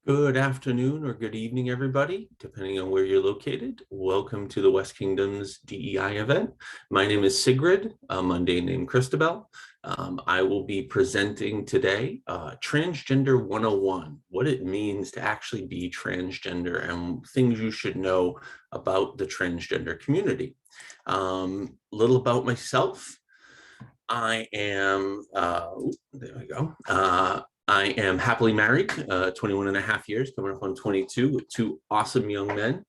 Good afternoon or good evening, everybody, depending on where you're located. Welcome to the West Kingdom's DEI event. My name is Sigrid, a Monday named Christabel. I will be presenting today Transgender 101, what it means to actually be transgender and things you should know about the transgender community. Little about myself. I am, there we go. I am happily married, 21 and a half years, coming up on 22, with two awesome young men.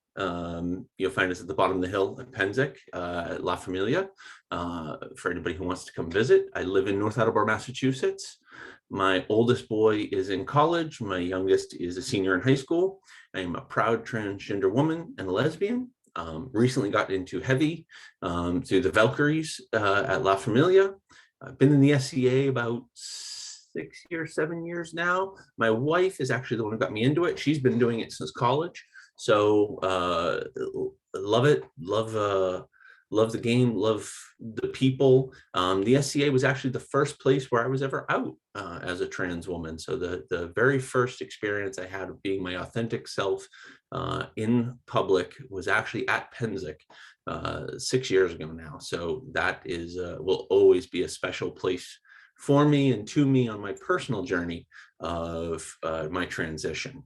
You'll find us at the bottom of the hill at Penzic, at La Familia, for anybody who wants to come visit. I live in North Attleboro, Massachusetts. My oldest boy is in college. My youngest is a senior in high school. I am a proud transgender woman and a lesbian. Recently got into heavy through the Valkyries at La Familia. I've been in the SCA about 7 years now. My wife is actually the one who got me into it. She's been doing it since college. So love it, love the game, love the people. The SCA was actually the first place where I was ever out as a trans woman. So the very first experience I had of being my authentic self in public was actually at Penzic 6 years ago now. So that is will always be a special place for me and to me on my personal journey of my transition.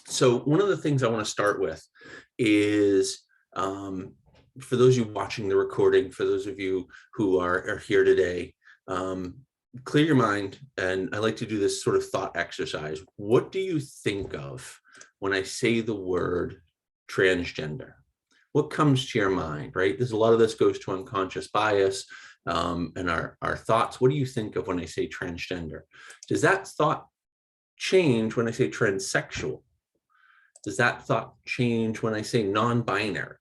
So one of the things I want to start with is, for those of you watching the recording, for those of you who are here today, clear your mind. And I like to do this sort of thought exercise. What do you think of when I say the word transgender? What comes to your mind, right? There's a lot of this goes to unconscious bias and our thoughts. What do you think of when I say transgender? Does that thought change when I say transsexual? Does that thought change when I say non-binary?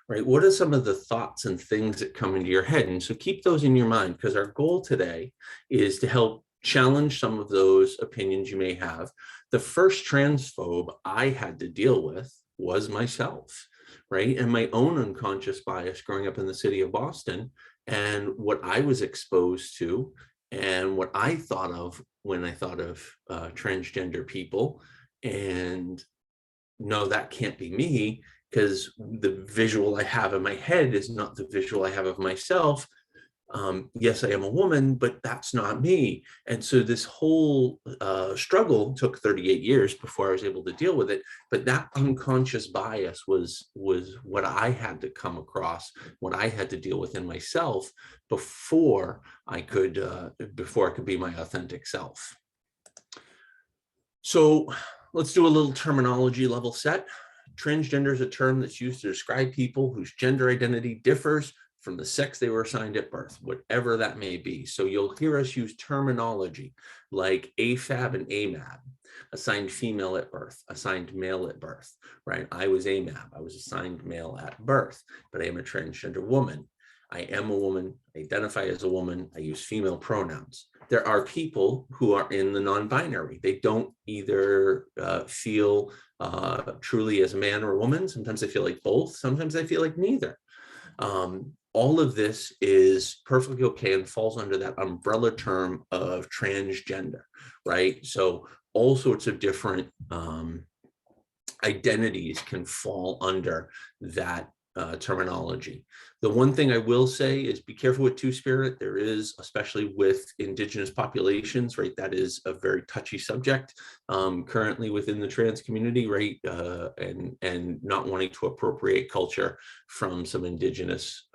Right? What are some of the thoughts and things that come into your head? And so keep those in your mind, because our goal today is to help challenge some of those opinions you may have. The first transphobe I had to deal with was myself, right? And my own unconscious bias growing up in the city of Boston, and what I was exposed to and what I thought of when I thought of transgender people. And no, that can't be me, because the visual I have in my head is not the visual I have of myself. Yes, I am a woman, but that's not me. And so this whole struggle took 38 years before I was able to deal with it. But that unconscious bias was what I had to come across, what I had to deal with in myself before I could be my authentic self. So let's do a little terminology level set. Transgender is a term that's used to describe people whose gender identity differs from the sex they were assigned at birth, whatever that may be. So you'll hear us use terminology like AFAB and AMAB, assigned female at birth, assigned male at birth, right? I was AMAB, I was assigned male at birth, but I am a transgender woman. I am a woman, identify as a woman, I use female pronouns. There are people who are in the non-binary. They don't either feel truly as a man or a woman. Sometimes they feel like both. Sometimes they feel like neither. All of this is perfectly okay and falls under that umbrella term of transgender, right? So all sorts of different identities can fall under that terminology. The one thing I will say is be careful with two-spirit. There is, especially with Indigenous populations, right? That is a very touchy subject currently within the trans community, right? And not wanting to appropriate culture from some Indigenous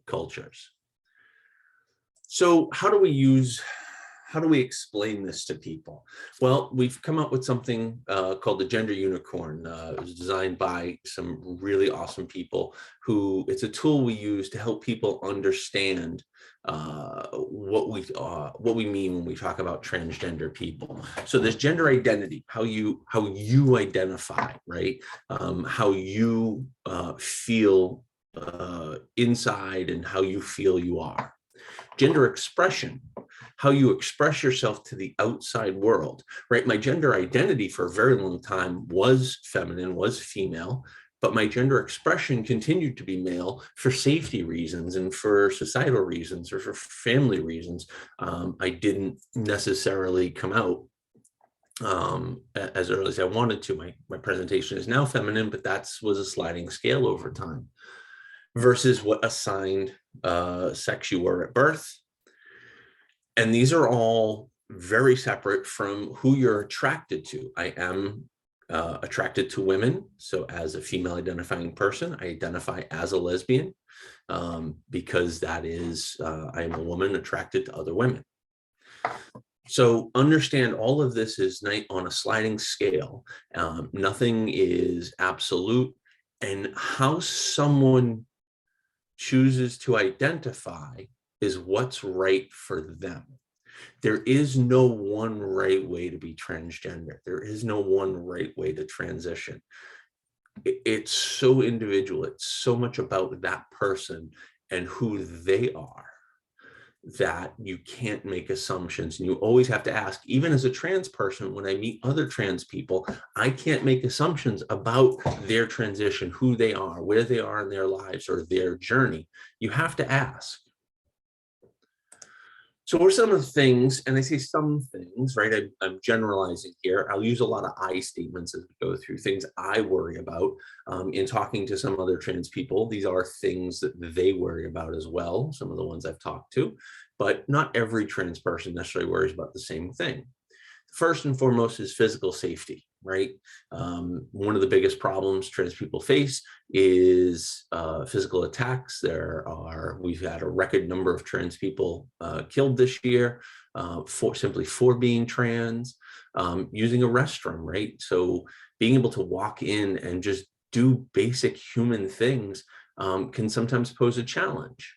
cultures. So how do we explain this to people? Well, we've come up with something called the Gender Unicorn. It was designed by some really awesome people who, it's a tool we use to help people understand what we mean when we talk about transgender people. So there's gender identity, how you identify, right? How you feel inside and how you feel you are. Gender expression, how you express yourself to the outside world, right? My gender identity for a very long time was feminine, was female, but my gender expression continued to be male for safety reasons and for societal reasons or for family reasons. I didn't necessarily come out as early as I wanted to. My presentation is now feminine, but that was a sliding scale over time versus what assigned sex you were at birth. And these are all very separate from who you're attracted to. I am attracted to women. So as a female identifying person, I identify as a lesbian because that is, I am a woman attracted to other women. So understand all of this is on a sliding scale. Nothing is absolute. And how someone chooses to identify is what's right for them. There is no one right way to be transgender. There is no one right way to transition. It's so individual. It's so much about that person and who they are that you can't make assumptions. And you always have to ask, even as a trans person, when I meet other trans people, I can't make assumptions about their transition, who they are, where they are in their lives or their journey. You have to ask. So what are some of the things, and I say some things, right? I'm generalizing here. I'll use a lot of I statements as we go through things I worry about in talking to some other trans people. These are things that they worry about as well, some of the ones I've talked to, but not every trans person necessarily worries about the same thing. First and foremost is physical safety, right? One of the biggest problems trans people face is physical attacks. We've had a record number of trans people killed this year simply for being trans, using a restroom, right? So being able to walk in and just do basic human things can sometimes pose a challenge.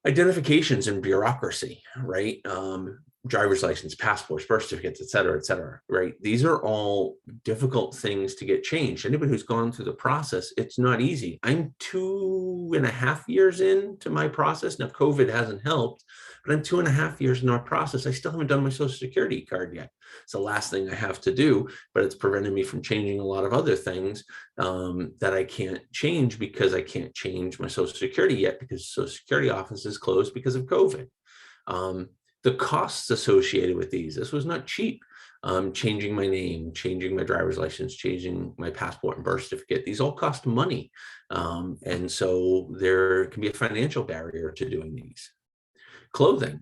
Identifications and bureaucracy, right? Driver's license, passports, birth certificates, et cetera, right? These are all difficult things to get changed. Anybody who's gone through the process, it's not easy. I'm 2.5 years into my process. Now, COVID hasn't helped, but I'm 2.5 years in our process. I still haven't done my Social Security card yet. It's the last thing I have to do, but it's prevented me from changing a lot of other things that I can't change because I can't change my Social Security yet because the Social Security office is closed because of COVID. The costs associated with this was not cheap. Changing my name, changing my driver's license, changing my passport and birth certificate, these all cost money. And so there can be a financial barrier to doing these. Clothing,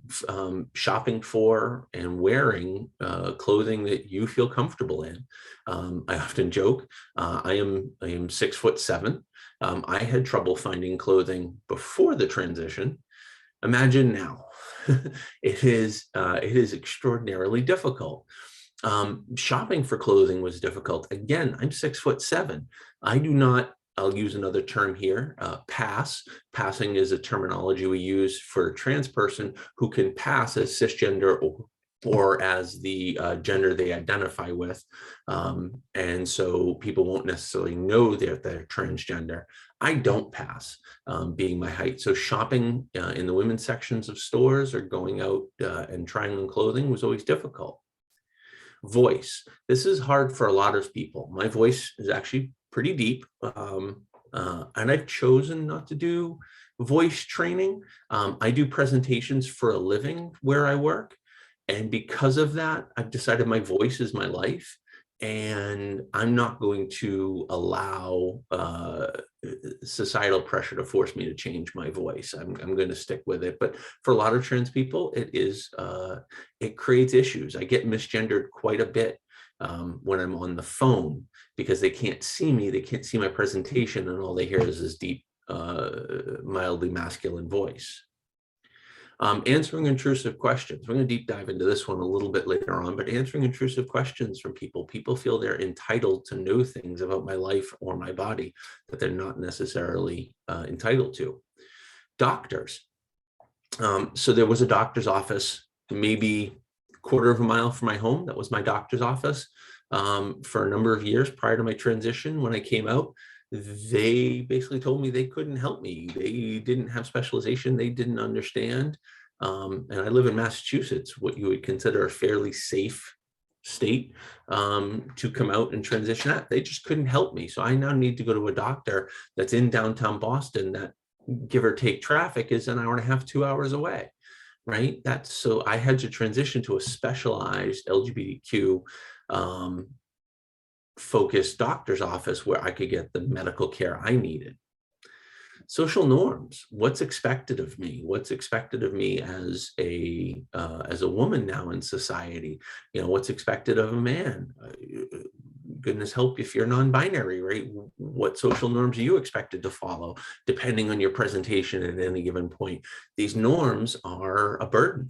shopping for and wearing clothing that you feel comfortable in. I often joke, I am 6'7". I had trouble finding clothing before the transition. Imagine now. It is extraordinarily difficult. Shopping for clothing was difficult. Again, I'm 6'7". I do not, I'll use another term here, pass. Passing is a terminology we use for a trans person who can pass as cisgender or as the gender they identify with. And so people won't necessarily know they're transgender. I don't pass, being my height. So shopping in the women's sections of stores or going out and trying on clothing was always difficult. Voice. This is hard for a lot of people. My voice is actually pretty deep, and I've chosen not to do voice training. I do presentations for a living where I work. And because of that, I've decided my voice is my life. And I'm not going to allow societal pressure to force me to change my voice. I'm going to stick with it. But for a lot of trans people, it creates issues. I get misgendered quite a bit when I'm on the phone because they can't see me. They can't see my presentation, and all they hear is this deep, mildly masculine voice. Answering intrusive questions. We're going to deep dive into this one a little bit later on, but answering intrusive questions from people. People feel they're entitled to know things about my life or my body that they're not necessarily entitled to. Doctors. So there was a doctor's office maybe a quarter of a mile from my home. That was my doctor's office for a number of years prior to my transition. When I came out, they basically told me they couldn't help me. They didn't have specialization. They didn't understand. And I live in Massachusetts, what you would consider a fairly safe state to come out and transition at. They just couldn't help me. So I now need to go to a doctor that's in downtown Boston that, give or take traffic, is an hour and a half, 2 hours away. right? That's so I had to transition to a specialized LGBTQ focused doctor's office where I could get the medical care I needed. Social norms, what's expected of me, what's expected of me as a woman now in society, what's expected of a man. Goodness help if you're non-binary, right? What social norms are you expected to follow depending on your presentation at any given point? These norms are a burden.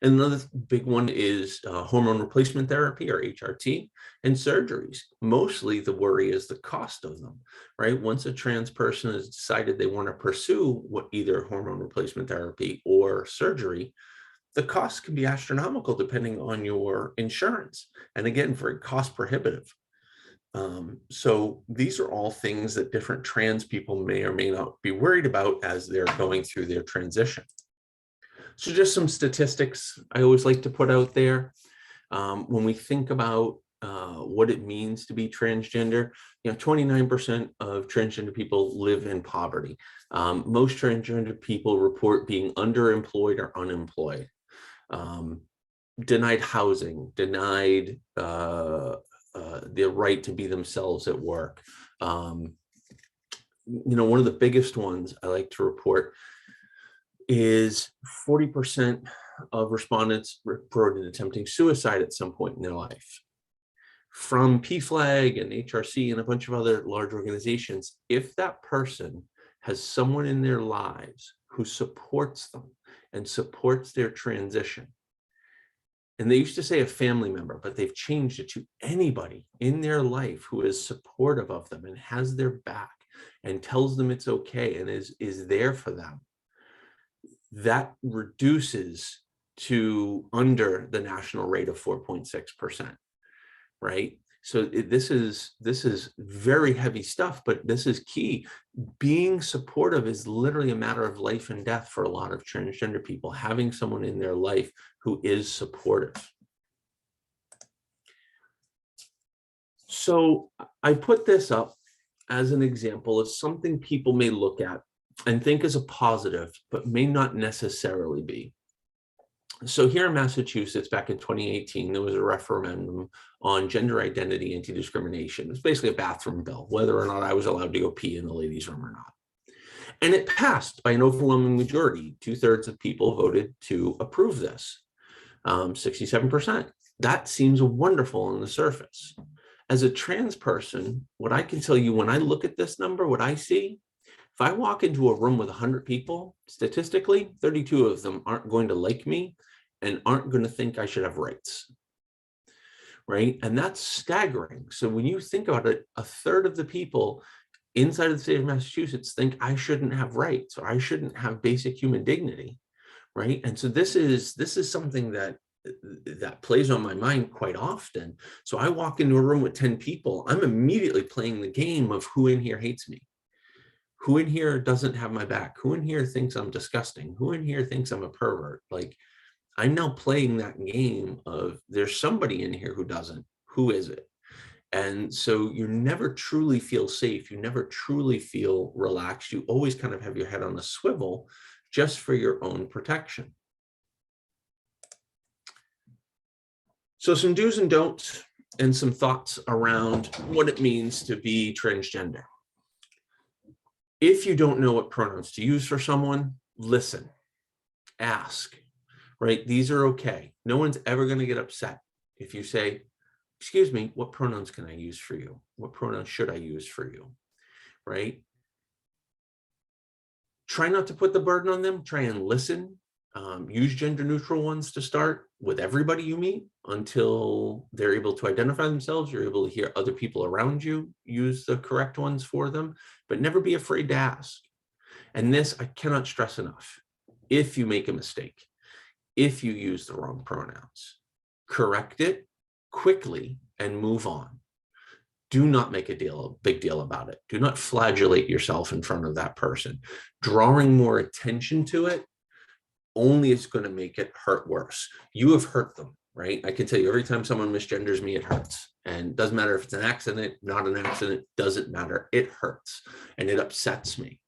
And another big one is hormone replacement therapy, or HRT, and surgeries. Mostly the worry is the cost of them, right? Once a trans person has decided they want to pursue either hormone replacement therapy or surgery, the cost can be astronomical depending on your insurance. And again, very cost prohibitive. So these are all things that different trans people may or may not be worried about as they're going through their transition. So just some statistics I always like to put out there. When we think about what it means to be transgender, 29% of transgender people live in poverty. Most transgender people report being underemployed or unemployed, denied housing, denied the right to be themselves at work. One of the biggest ones I like to report is 40% of respondents reported attempting suicide at some point in their life. From PFLAG and HRC and a bunch of other large organizations, if that person has someone in their lives who supports them and supports their transition, and they used to say a family member, but they've changed it to anybody in their life who is supportive of them and has their back and tells them it's okay and is there for them, that reduces to under the national rate of 4.6%, right? So this is very heavy stuff, but this is key. Being supportive is literally a matter of life and death for a lot of transgender people, having someone in their life who is supportive. So I put this up as an example of something people may look at and think is a positive, but may not necessarily be. So here in Massachusetts, back in 2018, there was a referendum on gender identity anti-discrimination. It was basically a bathroom bill, whether or not I was allowed to go pee in the ladies' room or not. And it passed by an overwhelming majority. 2/3 of people voted to approve this, 67%. That seems wonderful on the surface. As a trans person, what I can tell you when I look at this number, what I see, if I walk into a room with 100 people, statistically, 32 of them aren't going to like me and aren't going to think I should have rights, right? And that's staggering. So when you think about it, 1/3 of the people inside of the state of Massachusetts think I shouldn't have rights or I shouldn't have basic human dignity, right? And so this is something that plays on my mind quite often. So I walk into a room with 10 people, I'm immediately playing the game of who in here hates me. Who in here doesn't have my back? Who in here thinks I'm disgusting? Who in here thinks I'm a pervert? Like, I'm now playing that game of there's somebody in here who doesn't. Who is it? And so you never truly feel safe. You never truly feel relaxed. You always kind of have your head on a swivel just for your own protection. So some do's and don'ts and some thoughts around what it means to be transgender. If you don't know what pronouns to use for someone, listen, ask, right? These are okay. No one's ever going to get upset if you say, excuse me, what pronouns can I use for you? What pronouns should I use for you, right? Try not to put the burden on them. Try and listen. Use gender neutral ones to start with everybody you meet until they're able to identify themselves. You're able to hear other people around you use the correct ones for them, but never be afraid to ask. And this, I cannot stress enough. If you make a mistake, if you use the wrong pronouns, correct it quickly and move on. Do not make a big deal about it. Do not flagellate yourself in front of that person. Drawing more attention to it only is going to make it hurt worse. You have hurt them, right? I can tell you every time someone misgenders me, it hurts. And it doesn't matter if it's an accident, not an accident, doesn't matter. It hurts and it upsets me.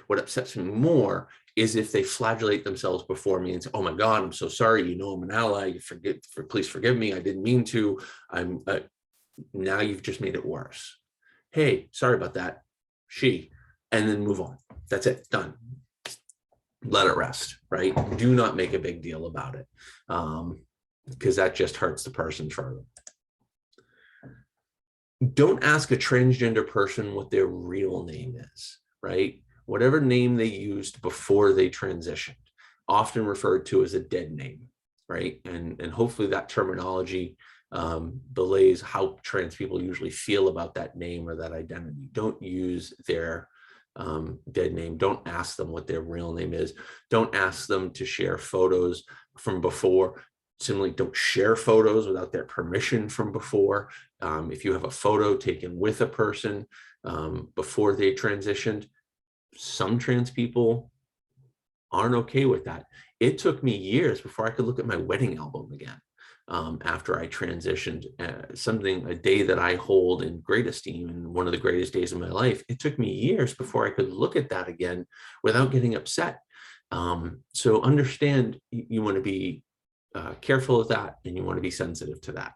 What upsets me more is if they flagellate themselves before me and say, oh my God, I'm so sorry, you know, I'm an ally, please forgive me, I didn't mean to, I'm now you've just made it worse. Hey, sorry about that, and then move on. That's it, done. Let it rest, right? Do not make a big deal about it, because that just hurts the person further. Don't ask a transgender person what their real name is, right? Whatever name they used before they transitioned, often referred to as a dead name, right? And hopefully that terminology belays how trans people usually feel about that name or that identity. Don't use their dead name. Don't ask them what their real name is. Don't ask them to share photos from before. Similarly, don't share photos without their permission from before. If you have a photo taken with a person before they transitioned, some trans people aren't okay with that. It took me years before I could look at my wedding album again after I transitioned. A day that I hold in great esteem and one of the greatest days of my life. It took me years before I could look at that again without getting upset. So understand you want to be careful of that, and you want to be sensitive to that.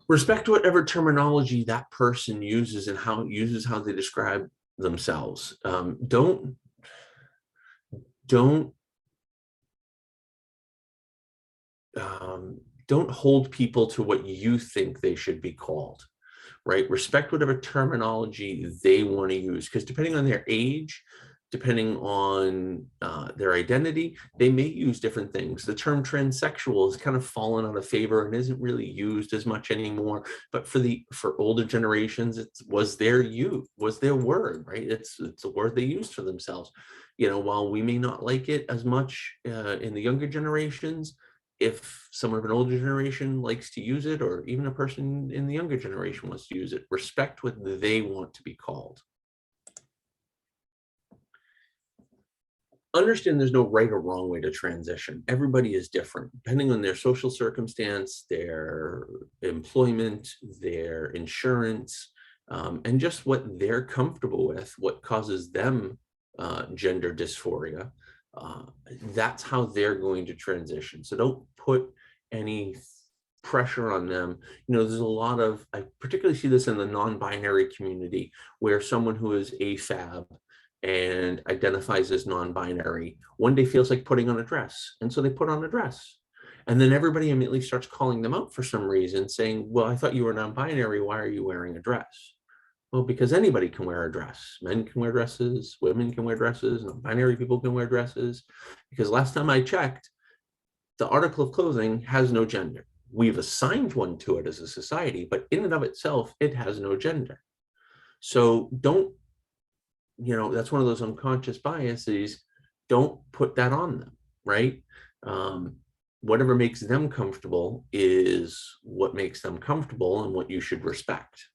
Respect whatever terminology that person uses and how they describe themselves. Don't hold people to what you think they should be called, right? Respect whatever terminology they want to use, because depending on their age, depending on their identity, they may use different things. The term transsexual has kind of fallen out of favor and isn't really used as much anymore. But for older generations, it was their word, right? It's a word they used for themselves. You know, while we may not like it as much in the younger generations, if someone of an older generation likes to use it, or even a person in the younger generation wants to use it, respect what they want to be called. Understand there's no right or wrong way to transition. Everybody is different, depending on their social circumstance, their employment, their insurance, and just what they're comfortable with, what causes them gender dysphoria. That's how they're going to transition. So don't put any pressure on them. You know, there's a lot of, I particularly see this in the non-binary community, where someone who is AFAB and identifies as non-binary one day feels like putting on a dress, and so they put on a dress, and then everybody immediately starts calling them out for some reason, saying, well, I thought you were non-binary, why are you wearing a dress? Well, because anybody can wear a dress. Men can wear dresses, women can wear dresses, non-binary people can wear dresses, because last time I checked, the article of clothing has no gender. We've assigned one to it as a society, but in and of itself, it has no gender. So don't, you know, that's one of those unconscious biases. Don't put that on them, right? Whatever makes them comfortable is what makes them comfortable and what you should respect.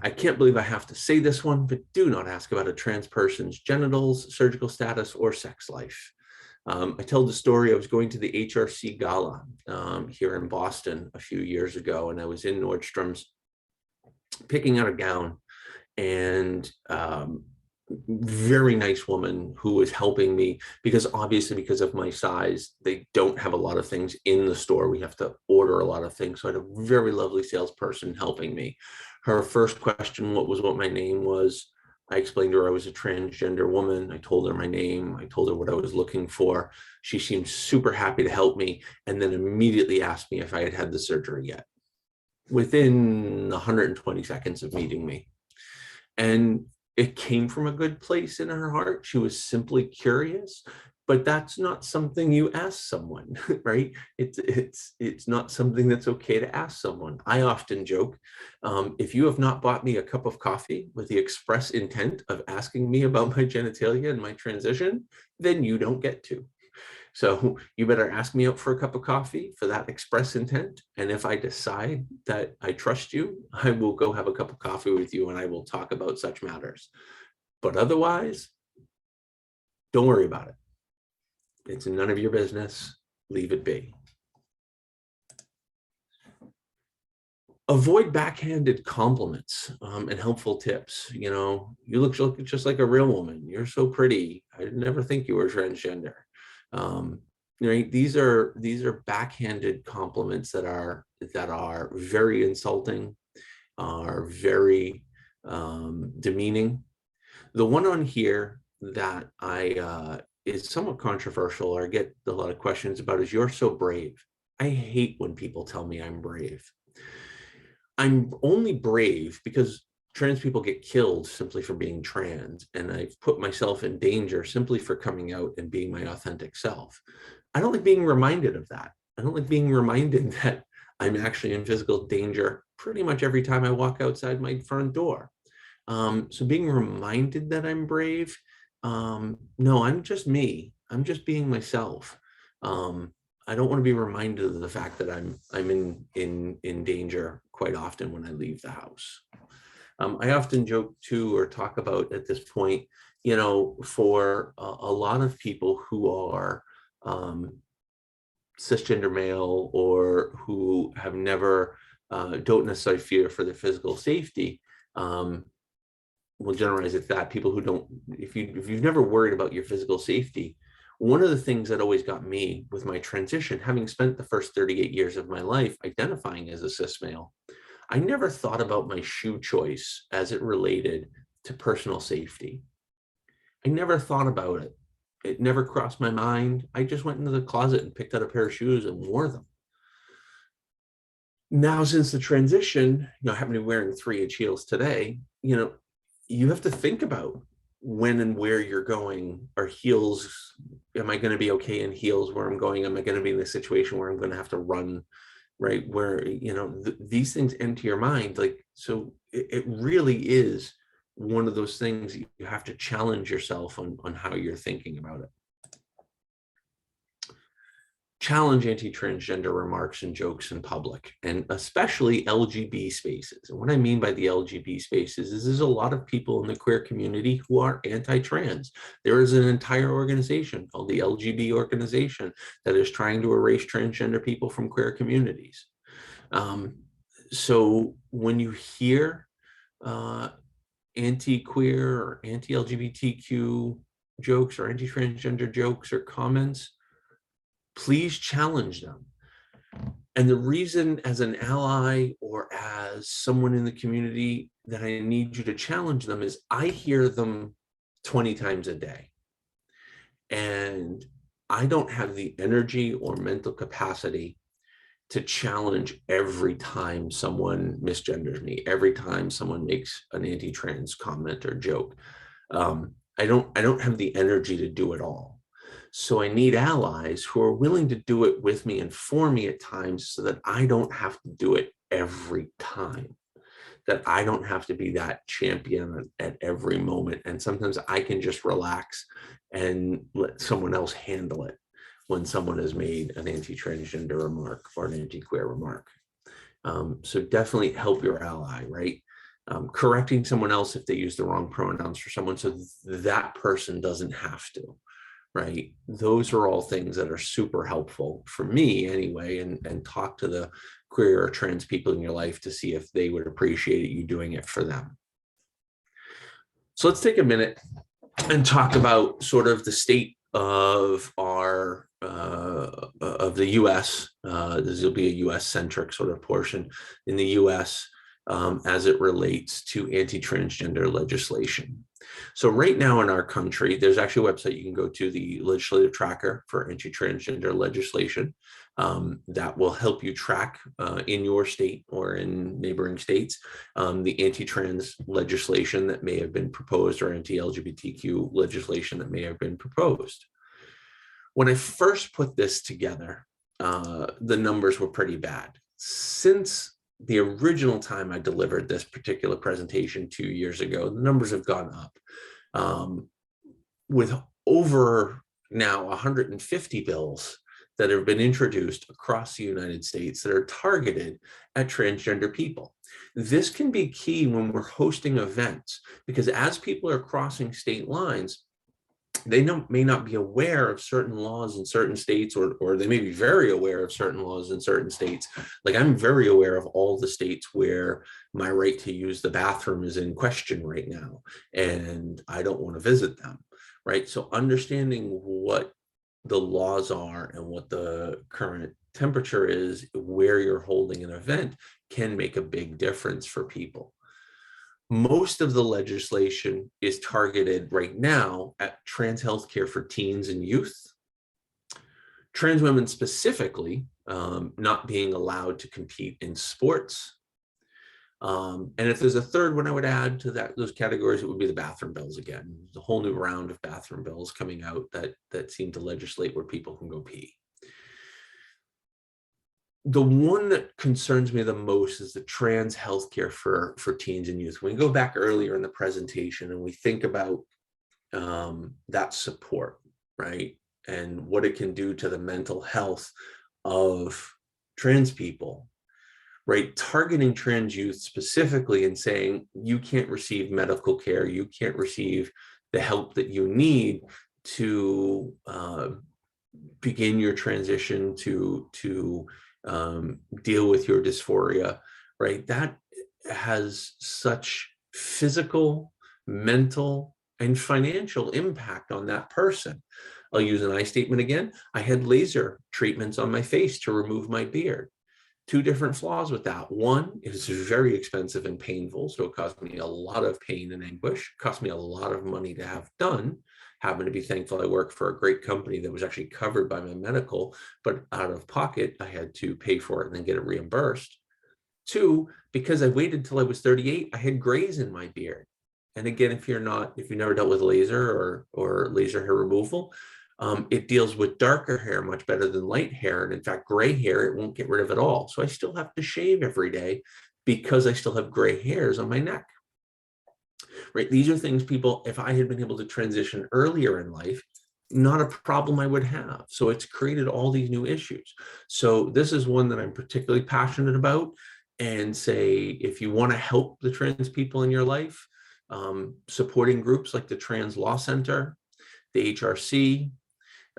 I can't believe I have to say this one, but do not ask about a trans person's genitals, surgical status, or sex life. I tell the story, I was going to the HRC gala here in Boston a few years ago, and I was in Nordstrom's picking out a gown, and very nice woman who was helping me, because obviously because of my size, they don't have a lot of things in the store. We have to order a lot of things. So I had a very lovely salesperson helping me. Her first question was what my name was. I explained to her I was a transgender woman. I told her my name. I told her what I was looking for. She seemed super happy to help me, and then immediately asked me if I had had the surgery yet, within 120 seconds of meeting me. And it came from a good place in her heart. She was simply curious, but that's not something you ask someone, right? It's not something that's okay to ask someone. I often joke, if you have not bought me a cup of coffee with the express intent of asking me about my genitalia and my transition, then you don't get to. So you better ask me out for a cup of coffee for that express intent. And if I decide that I trust you, I will go have a cup of coffee with you and I will talk about such matters. But otherwise, don't worry about it. It's none of your business. Leave it be. Avoid backhanded compliments and helpful tips. You know, you look just like a real woman. You're so pretty. I never think you were transgender. Um, right? These are backhanded compliments that are very insulting, are very demeaning. The one on here that I is somewhat controversial, or I get a lot of questions about, is "You're so brave." I hate when people tell me I'm brave. I'm only brave because trans people get killed simply for being trans, and I've put myself in danger simply for coming out and being my authentic self. I don't like being reminded of that. I don't like being reminded that I'm actually in physical danger pretty much every time I walk outside my front door. So being reminded that I'm brave, no, I'm just me. I'm just being myself. Um, I don't want to be reminded of the fact that I'm in danger quite often when I leave the house. I often joke too, or talk about at this point, you know, for a lot of people who are cisgender male, or who have never, don't necessarily fear for their physical safety. We'll generalize it that people who don't, if you've never worried about your physical safety, one of the things that always got me with my transition, having spent the first 38 years of my life identifying as a cis male, I never thought about my shoe choice as it related to personal safety. I never thought about it. It never crossed my mind. I just went into the closet and picked out a pair of shoes and wore them. Now, since the transition, I happen to be wearing 3-inch heels today, you have to think about when and where you're going. Are heels, am I going to be okay in heels where I'm going? Am I going to be in a situation where I'm going to have to run, right? Where, these things enter your mind. Like, so it really is one of those things you have to challenge yourself on how you're thinking about it. Challenge anti-transgender remarks and jokes in public, and especially LGB spaces. And what I mean by the LGB spaces is there's a lot of people in the queer community who are anti-trans. There is an entire organization called the LGB organization that is trying to erase transgender people from queer communities. So when you hear anti-queer or anti-LGBTQ jokes or anti-transgender jokes or comments, please challenge them. And the reason, as an ally or as someone in the community, that I need you to challenge them is I hear them 20 times a day. And I don't have the energy or mental capacity to challenge every time someone misgenders me, every time someone makes an anti-trans comment or joke. I don't have the energy to do it all. So I need allies who are willing to do it with me and for me at times, so that I don't have to do it every time, that I don't have to be that champion at every moment. And sometimes I can just relax and let someone else handle it when someone has made an anti-transgender remark or an anti-queer remark. So definitely help your ally, right? Correcting someone else if they use the wrong pronouns for someone, so that person doesn't have to, right? Those are all things that are super helpful for me anyway, and talk to the queer or trans people in your life to see if they would appreciate you doing it for them. So let's take a minute and talk about sort of the state of our of the US. This will be a US centric sort of portion in the US as it relates to anti-transgender legislation. So right now in our country, there's actually a website you can go to, the legislative tracker for anti-transgender legislation, that will help you track in your state or in neighboring states the anti-trans legislation that may have been proposed, or anti-LGBTQ legislation that may have been proposed. When I first put this together, the numbers were pretty bad. Since the original time I delivered this particular presentation 2 years ago, the numbers have gone up, with over now 150 bills that have been introduced across the United States that are targeted at transgender people. This can be key when we're hosting events, because as people are crossing state lines, they may not be aware of certain laws in certain states, or they may be very aware of certain laws in certain states. Like, I'm very aware of all the states where my right to use the bathroom is in question right now, and I don't want to visit them, right? So understanding what the laws are and what the current temperature is where you're holding an event can make a big difference for people. Most of the legislation is targeted right now at trans healthcare for teens and youth, trans women specifically, not being allowed to compete in sports. And if there's a third one I would add to those categories, it would be the bathroom bills again. There's a whole new round of bathroom bills coming out that seem to legislate where people can go pee. The one that concerns me the most is the trans healthcare for teens and youth. When we go back earlier in the presentation and we think about that support, right, and what it can do to the mental health of trans people, right, targeting trans youth specifically and saying you can't receive medical care, you can't receive the help that you need to begin your transition to deal with your dysphoria, right? That has such physical, mental, and financial impact on that person. I'll use an I statement again. I had laser treatments on my face to remove my beard. Two different flaws with that. One, it was very expensive and painful, so it caused me a lot of pain and anguish. It cost me a lot of money to have done. Happen to be thankful I worked for a great company that was actually covered by my medical, but out of pocket, I had to pay for it and then get it reimbursed. Two, because I waited till I was 38, I had grays in my beard. And again, if you've never dealt with laser or laser hair removal, it deals with darker hair much better than light hair. And in fact, gray hair, it won't get rid of it all. So I still have to shave every day because I still have gray hairs on my neck. Right? These are things people, if I had been able to transition earlier in life, not a problem I would have. So it's created all these new issues. So this is one that I'm particularly passionate about, and say, if you want to help the trans people in your life, supporting groups like the Trans Law Center, the HRC,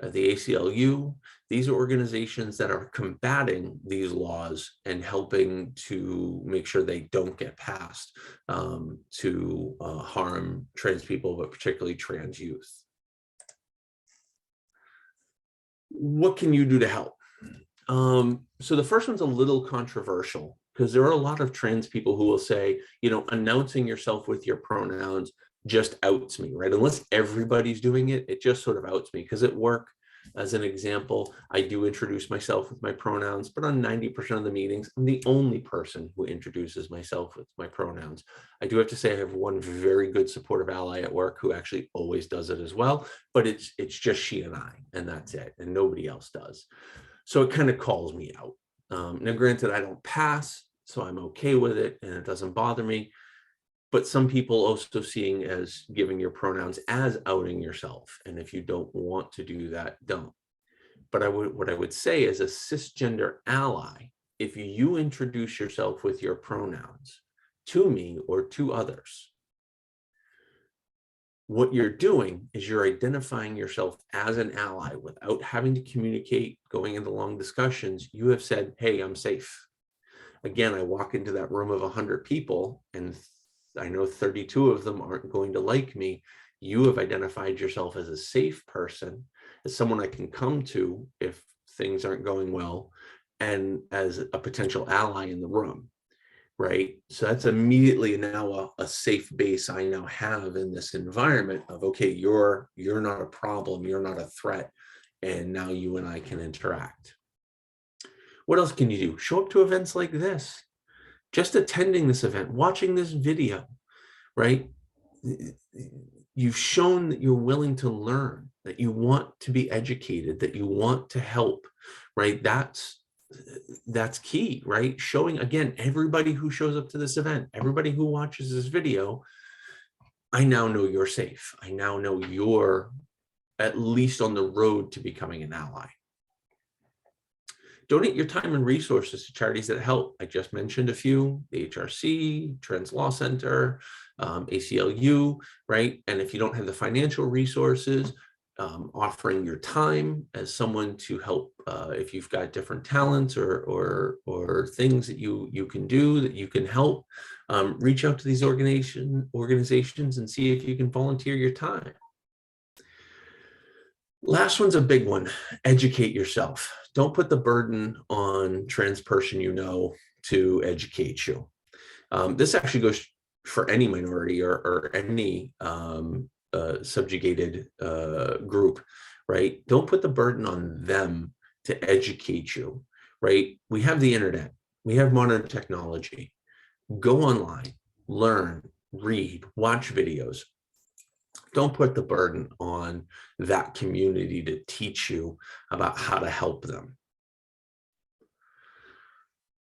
the ACLU, these are organizations that are combating these laws and helping to make sure they don't get passed to harm trans people, but particularly trans youth. What can you do to help? So the first one's a little controversial, because there are a lot of trans people who will say, announcing yourself with your pronouns just outs me, right? Unless everybody's doing it, it just sort of outs me. Because at work, as an example, I do introduce myself with my pronouns, but on 90% of the meetings, I'm the only person who introduces myself with my pronouns. I do have to say I have one very good supportive ally at work who actually always does it as well, but it's just she and I, and that's it, and nobody else does. So it kind of calls me out. Now, granted, I don't pass, so I'm okay with it, and it doesn't bother me. But some people also seeing as giving your pronouns as outing yourself. And if you don't want to do that, don't. But what I would say as a cisgender ally, if you introduce yourself with your pronouns to me or to others, what you're doing is you're identifying yourself as an ally without having to communicate, going into long discussions. You have said, hey, I'm safe. Again, I walk into that room of 100 people and I know 32 of them aren't going to like me. You have identified yourself as a safe person, as someone I can come to if things aren't going well, and as a potential ally in the room, right? So that's immediately now a safe base I now have in this environment of, okay, you're not a problem, you're not a threat, and now you and I can interact. What else can you do? Show up to events like this. Just attending this event, watching this video, right? You've shown that you're willing to learn, that you want to be educated, that you want to help, right? That's key, right? Showing, again, everybody who shows up to this event, everybody who watches this video, I now know you're safe. I now know you're at least on the road to becoming an ally. Donate your time and resources to charities that help. I just mentioned a few: the HRC, Trans Law Center, ACLU, right? And if you don't have the financial resources, offering your time as someone to help if you've got different talents or things that you can do that you can help. Reach out to these organizations and see if you can volunteer your time. Last one's a big one. Educate yourself. Don't put the burden on trans person to educate you. This actually goes for any minority or any subjugated group, right? Don't put the burden on them to educate you, right? We have the internet. We have modern technology. Go online, learn, read, watch videos. Don't put the burden on that community to teach you about how to help them.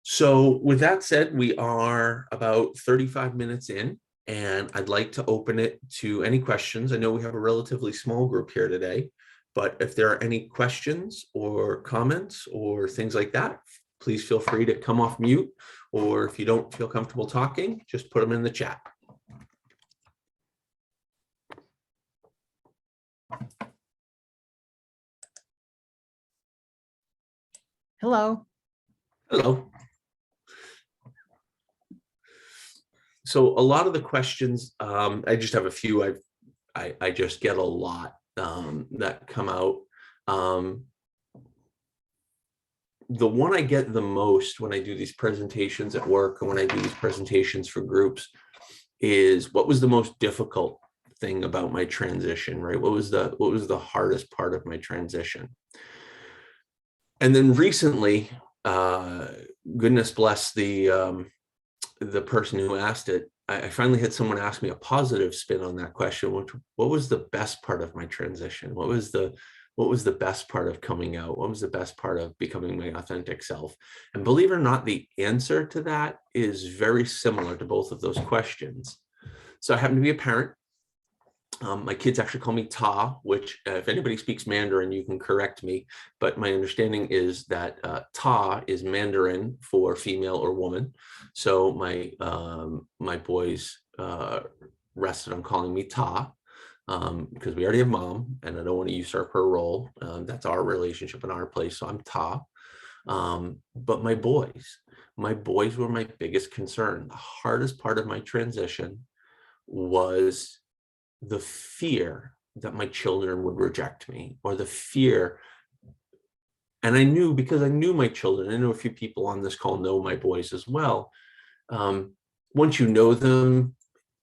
So with that said, we are about 35 minutes in, and I'd like to open it to any questions. I know we have a relatively small group here today, but if there are any questions or comments or things like that, please feel free to come off mute, or if you don't feel comfortable talking, just put them in the chat. Hello. Hello. So a lot of the questions, I just have a few. I just get a lot that come out. The one I get the most when I do these presentations at work and when I do these presentations for groups is, what was the most difficult thing about my transition, right? What was the hardest part of my transition? And then recently, goodness bless the person who asked it, I finally had someone ask me a positive spin on that question. What was the best part of my transition? What was the best part of coming out? What was the best part of becoming my authentic self? And believe it or not, the answer to that is very similar to both of those questions. So I happen to be a parent. My kids actually call me Ta, which if anybody speaks Mandarin, you can correct me. But my understanding is that Ta is Mandarin for female or woman. So my boys rested on calling me Ta because we already have mom, and I don't want to usurp her role. That's our relationship in our place. So I'm Ta. But my boys were my biggest concern. The hardest part of my transition was the fear that my children would reject me, or the fear. And I knew, because I knew my children, I know a few people on this call know my boys as well. Once you know them,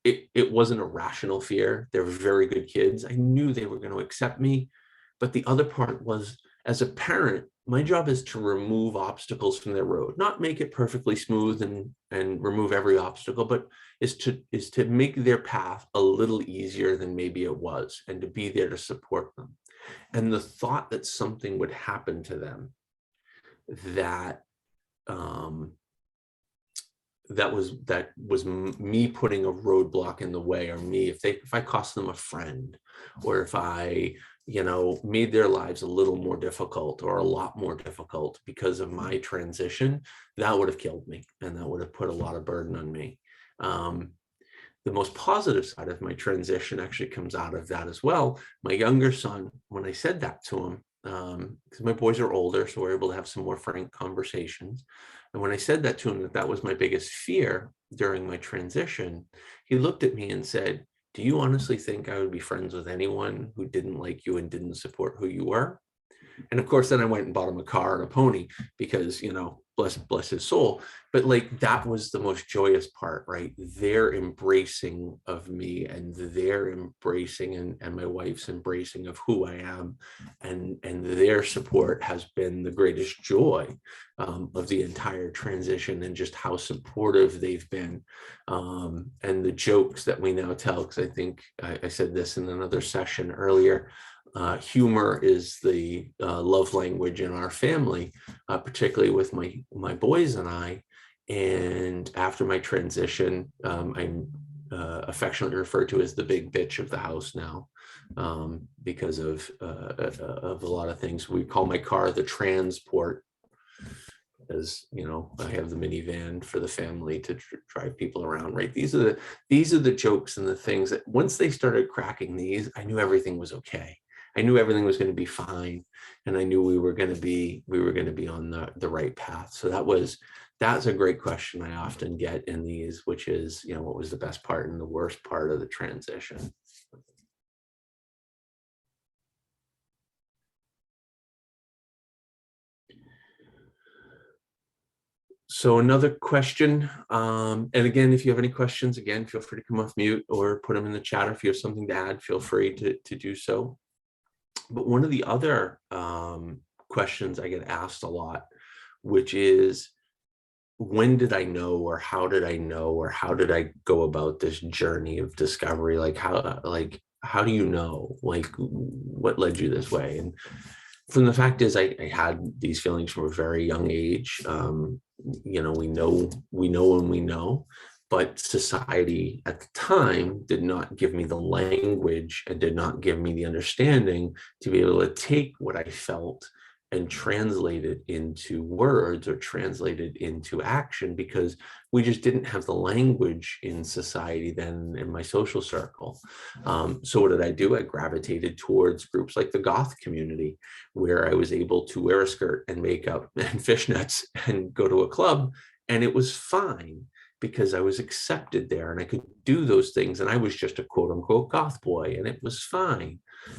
it wasn't a rational fear. They're very good kids. I knew they were going to accept me. But the other part was, as a parent, my job is to remove obstacles from their road, not make it perfectly smooth and remove every obstacle, but is to make their path a little easier than maybe it was, and to be there to support them. And the thought that something would happen to them that was me putting a roadblock in the way, or me, if I cost them a friend, or if I made their lives a little more difficult or a lot more difficult because of my transition, that would have killed me, and that would have put a lot of burden on me. The most positive side of my transition actually comes out of that as well. My younger son, when I said that to him, because my boys are older, so we're able to have some more frank conversations. And when I said that to him, that was my biggest fear during my transition, he looked at me and said, "Do you honestly think I would be friends with anyone who didn't like you and didn't support who you were?" And of course, then I went and bought him a car and a pony because, bless his soul. But like, that was the most joyous part, right? Their embracing of me, and their embracing and my wife's embracing of who I am, and their support has been the greatest joy of the entire transition, and just how supportive they've been. And the jokes that we now tell, because I think I said this in another session earlier, humor is the love language in our family, particularly with my boys and I. And after my transition, I'm affectionately referred to as the big bitch of the house now, because of a lot of things. We call my car the transport, as I have the minivan for the family to drive people around, right? These are the jokes and the things that once they started cracking these, I knew everything was okay. I knew everything was going to be fine, and I knew we were going to be on the right path. So that's a great question I often get in these, which is, what was the best part and the worst part of the transition? So another question, and again, if you have any questions, again, feel free to come off mute or put them in the chat. Or if you have something to add, feel free to do so. But one of the other questions I get asked a lot, which is, when did I know, or how did I know, or how did I go about this journey of discovery? Like how do you know, like what led you this way? And from the fact is, I had these feelings from a very young age. We know when we know, but society at the time did not give me the language and did not give me the understanding to be able to take what I felt and translate it into words or translate it into action, because we just didn't have the language in society then, in my social circle. So what did I do? I gravitated towards groups like the goth community, where I was able to wear a skirt and makeup and fishnets and go to a club, and it was fine because I was accepted there and I could do those things, and I was just a quote unquote goth boy, and it was fine.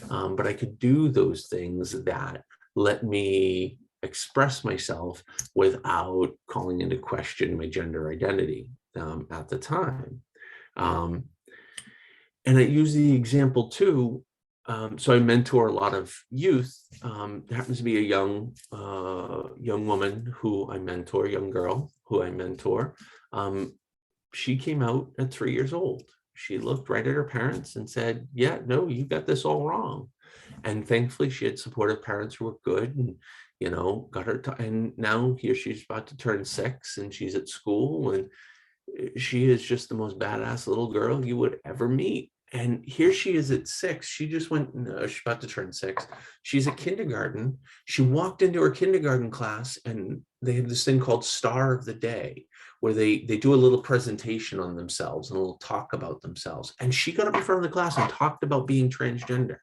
But I could do those things that let me express myself without calling into question my gender identity at the time. And I use the example too. So I mentor a lot of youth. There happens to be a young woman who I mentor, young girl who I mentor. She came out at 3 years old. She looked right at her parents and said, "Yeah, no, you got this all wrong." And thankfully, she had supportive parents who were good, and got her. And now here she's about to turn 6, and she's at school, and she is just the most badass little girl you would ever meet. And here she is at 6. She just went, no, she's about to turn 6. She's at kindergarten. She walked into her kindergarten class, and they have this thing called Star of the Day, where they do a little presentation on themselves and a little talk about themselves. And she got up in front of the class and talked about being transgender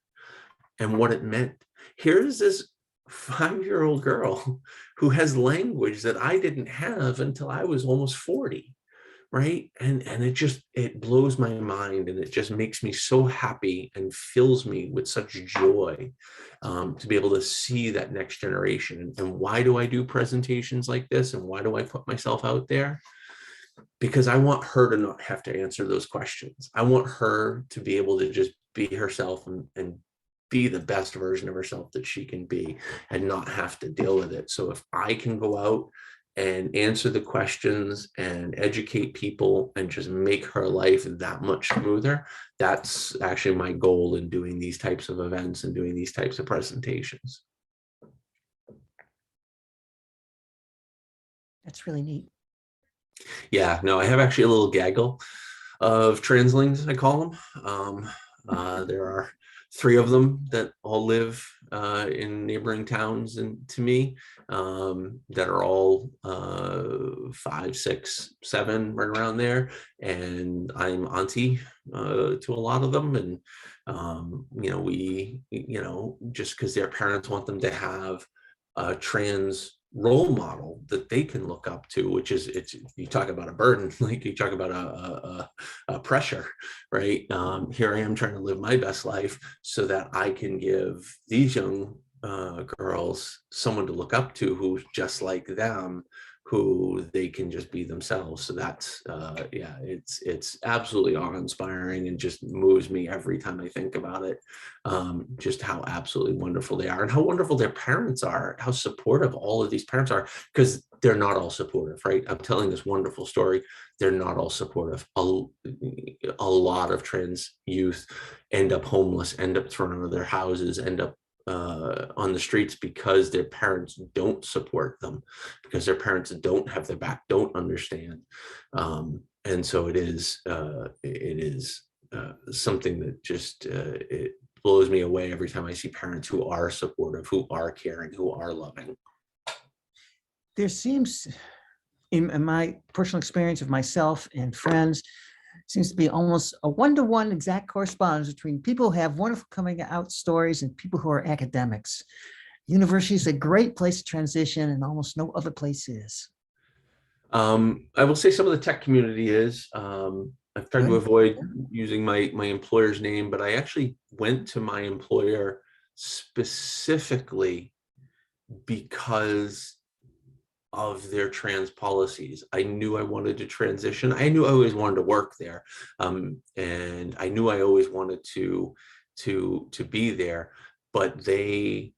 and what it meant. Here's this 5-year-old girl who has language that I didn't have until I was almost 40. Right. And it blows my mind, and it just makes me so happy and fills me with such joy to be able to see that next generation. And why do I do presentations like this? And why do I put myself out there? Because I want her to not have to answer those questions. I want her to be able to just be herself and be the best version of herself that she can be, and not have to deal with it. So if I can go out and answer the questions and educate people and just make her life that much smoother, that's actually my goal in doing these types of events and doing these types of presentations. That's really neat. Yeah, no, I have actually a little gaggle of translings, I call them. There are 3 of them that all live in neighboring towns and to me, that are all 5, 6, 7, right around there. And I'm auntie to a lot of them. And we, just because their parents want them to have a trans role model that they can look up to, which is, you talk about a burden, like you talk about a pressure, right? Here I am trying to live my best life so that I can give these young girls someone to look up to who's just like them, who they can just be themselves. So that's yeah, it's absolutely awe-inspiring and just moves me every time I think about it. Just how absolutely wonderful they are, and how wonderful their parents are, how supportive all of these parents are, because they're not all supportive, right? I'm telling this wonderful story. They're not all supportive. A lot of trans youth end up homeless, end up thrown out of their houses, end up on the streets because their parents don't support them, because their parents don't have their back, don't understand. And so it is something that just it blows me away every time I see parents who are supportive, who are caring, who are loving. There seems, in my personal experience of myself and friends, seems to be almost a one-to-one exact correspondence between people who have wonderful coming out stories and people who are academics. University is a great place to transition, and almost no other place is. I will say some of the tech community is. I've tried to Good. avoid using my employer's name, but I actually went to my employer specifically because of their trans policies. I knew I wanted to transition. I knew I always wanted to work there, and I knew I always wanted to be there. But they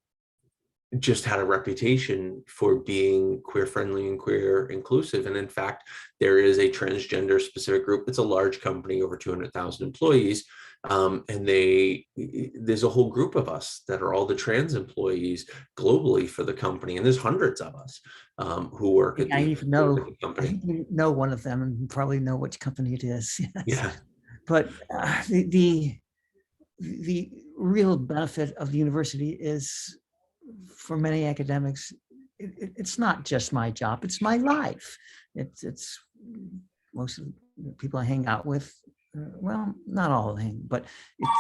just had a reputation for being queer friendly and queer inclusive. And in fact, there is a transgender specific group. It's a large company, over 200,000 employees. And there's a whole group of us that are all the trans employees globally for the company. And there's hundreds of us who work at I the even know, I company. even know one of them and probably know which company it is. Yes. Yeah. But the real benefit of the university is, for many academics, it's not just my job, it's my life. It's most of the people I hang out with, well, not all of them, but it's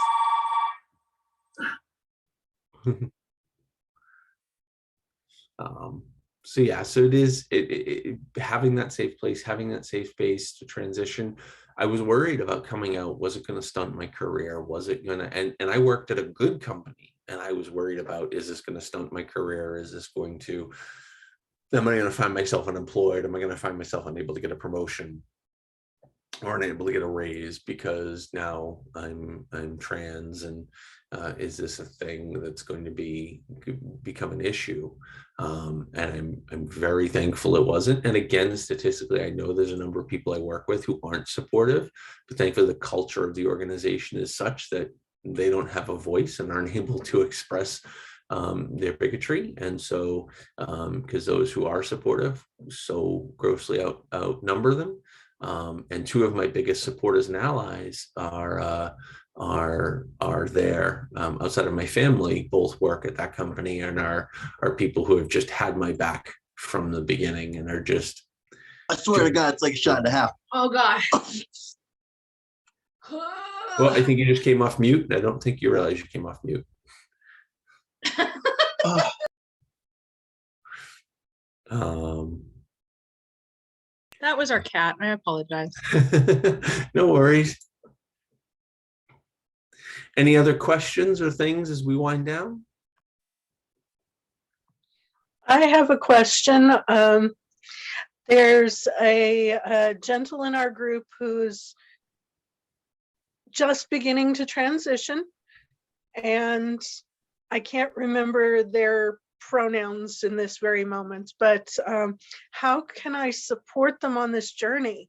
So yeah, so it is having that safe place, having that safe space to transition. I was worried about coming out. Was it going to stunt my career? Was it going to, and I worked at a good company, and I was worried about, is this going to stunt my career? Is this going to, am I going to find myself unemployed? Am I going to find myself unable to get a promotion or unable to get a raise because now I'm trans, and is this a thing that's going to become an issue? And I'm very thankful it wasn't. And again, statistically, I know there's a number of people I work with who aren't supportive, but thankfully the culture of the organization is such that they don't have a voice and aren't able to express their bigotry. And so, because those who are supportive so grossly outnumber them. And two of my biggest supporters and allies are there, outside of my family. Both work at that company and are people who have just had my back from the beginning and are just. I swear to God, it's like a shot and a half. Oh gosh. Well, I think you just came off mute. I don't think you realize you came off mute. That was our cat. I apologize. No worries. Any other questions or things as we wind down? I have a question. There's a gentle in our group who's just beginning to transition, and I can't remember their pronouns in this very moment, but how can I support them on this journey?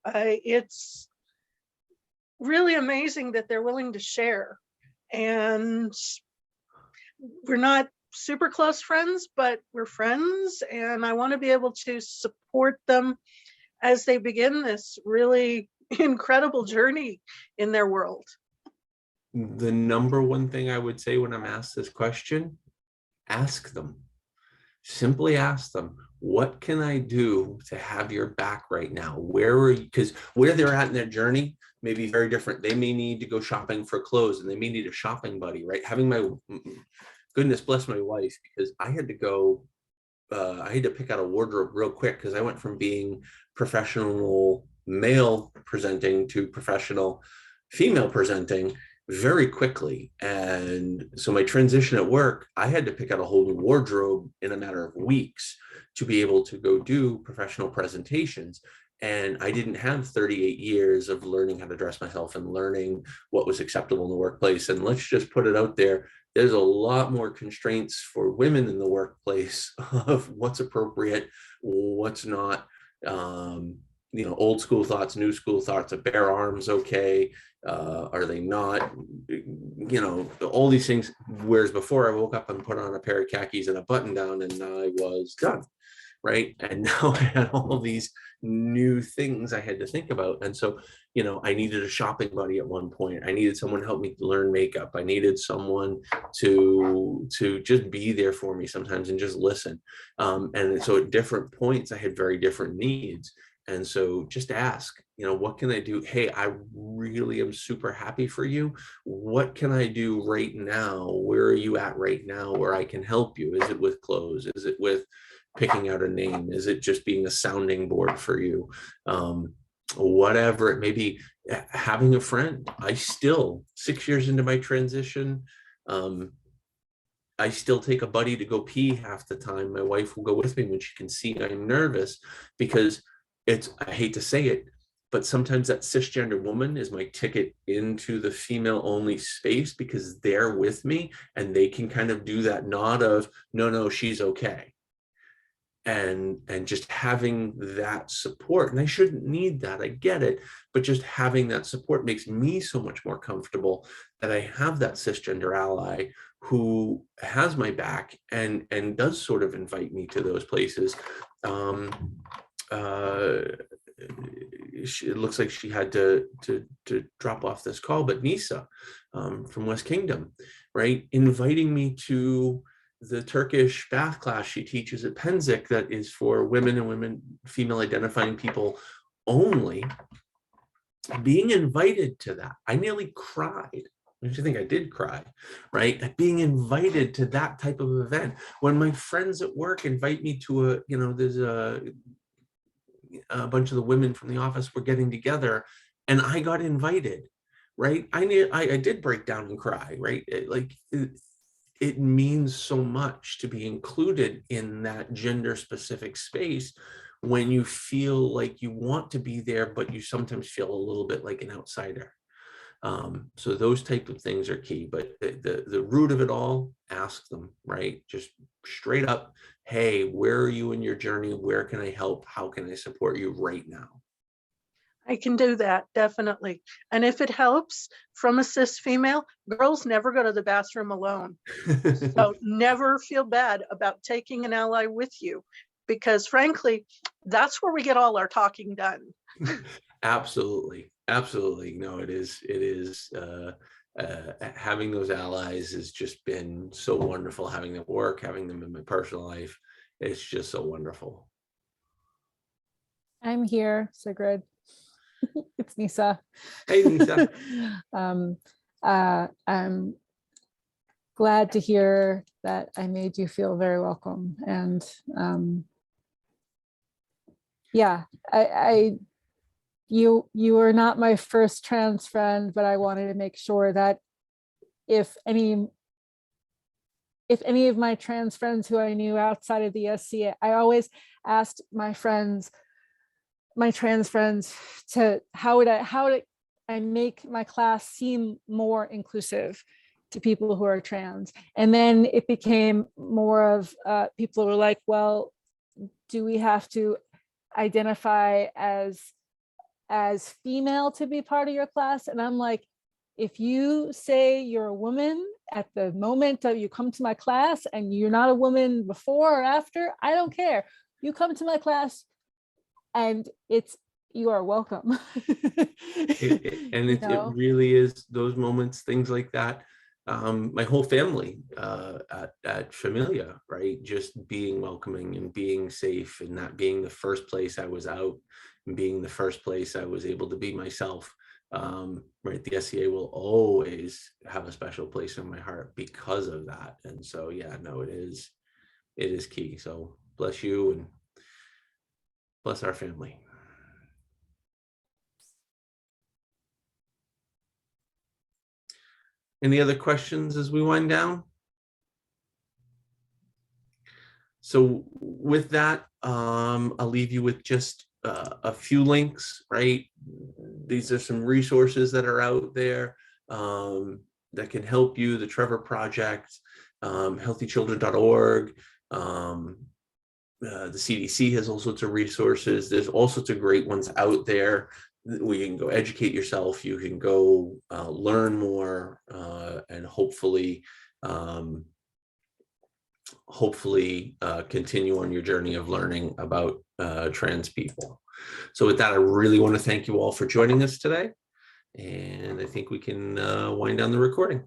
It's really amazing that they're willing to share, and we're not super close friends, but we're friends, and I want to be able to support them as they begin this really incredible journey in their world. The number one thing I would say when I'm asked this question, ask them. Simply ask them, what can I do to have your back right now? Where are you? Because where they're at in their journey may be very different. They may need to go shopping for clothes, and they may need a shopping buddy, right? Having my, goodness bless my wife, because I had to go, I had to pick out a wardrobe real quick because I went from being professional male presenting to professional female presenting very quickly. And so my transition at work, I had to pick out a whole new wardrobe in a matter of weeks to be able to go do professional presentations. And I didn't have 38 years of learning how to dress myself and learning what was acceptable in the workplace. And let's just put it out there, there's a lot more constraints for women in the workplace of what's appropriate, what's not. Old school thoughts, new school thoughts. A bare arm's okay. Are they not? All these things. Whereas before, I woke up and put on a pair of khakis and a button down, and I was done, right? And now I had all these new things I had to think about. And so, I needed a shopping buddy at one point. I needed someone to help me learn makeup. I needed someone to just be there for me sometimes and just listen. And so at different points, I had very different needs. And so just ask, what can I do? Hey, I really am super happy for you. What can I do right now? Where are you at right now where I can help you? Is it with clothes? Is it with picking out a name? Is it just being a sounding board for you? Whatever it may be, having a friend. I still, 6 years into my transition, I still take a buddy to go pee half the time. My wife will go with me when she can see I'm nervous, because I hate to say it, but sometimes that cisgender woman is my ticket into the female only space, because they're with me and they can kind of do that nod of, no, she's okay. And just having that support, and I shouldn't need that, I get it, but just having that support makes me so much more comfortable that I have that cisgender ally who has my back and does sort of invite me to those places. It looks like she had to drop off this call, but Nisa from West Kingdom, right, inviting me to the Turkish bath class she teaches at Penzik that is for women and female identifying people only. Being invited to that, I nearly cried. I actually think I did cry, right? Being invited to that type of event. When my friends at work invite me to there's a bunch of the women from the office were getting together and I got invited, right? I did break down and cry, right? It means so much to be included in that gender specific space when you feel like you want to be there, but you sometimes feel a little bit like an outsider. So those type of things are key, but the root of it all, ask them, right? Just straight up, hey, where are you in your journey? Where can I help? How can I support you right now? I can do that, definitely. And if it helps from a cis female, girls never go to the bathroom alone. So never feel bad about taking an ally with you, because frankly, that's where we get all our talking done. Absolutely. No, it is having those allies has just been so wonderful, having them work, having them in my personal life. It's just so wonderful. I'm here, Sigrid. It's Nisa. Hey, Nisa. I'm glad to hear that I made you feel very welcome. And yeah, you were not my first trans friend, but I wanted to make sure that if any of my trans friends who I knew outside of the SCA, I always asked my trans friends to how would I make my class seem more inclusive to people who are trans. And then it became more of people who were like, well, do we have to identify as female to be part of your class? And I'm like, if you say you're a woman at the moment that you come to my class and you're not a woman before or after, I don't care. You come to my class and you are welcome. It really is those moments, things like that. My whole family at Familia, right? Just being welcoming and being safe, and that being the first place I was out and being the first place I was able to be myself. Right, the SCA will always have a special place in my heart because of that. And so, yeah, no, it is key. So bless you and bless our family. Any other questions as we wind down? So with that, I'll leave you with just a few links, right? These are some resources that are out there that can help you. The Trevor Project, healthychildren.org, the CDC has all sorts of resources. There's all sorts of great ones out there where you can go educate yourself. You can go learn more and hopefully continue on your journey of learning about trans people. So with that, I really want to thank you all for joining us today. And I think we can wind down the recording.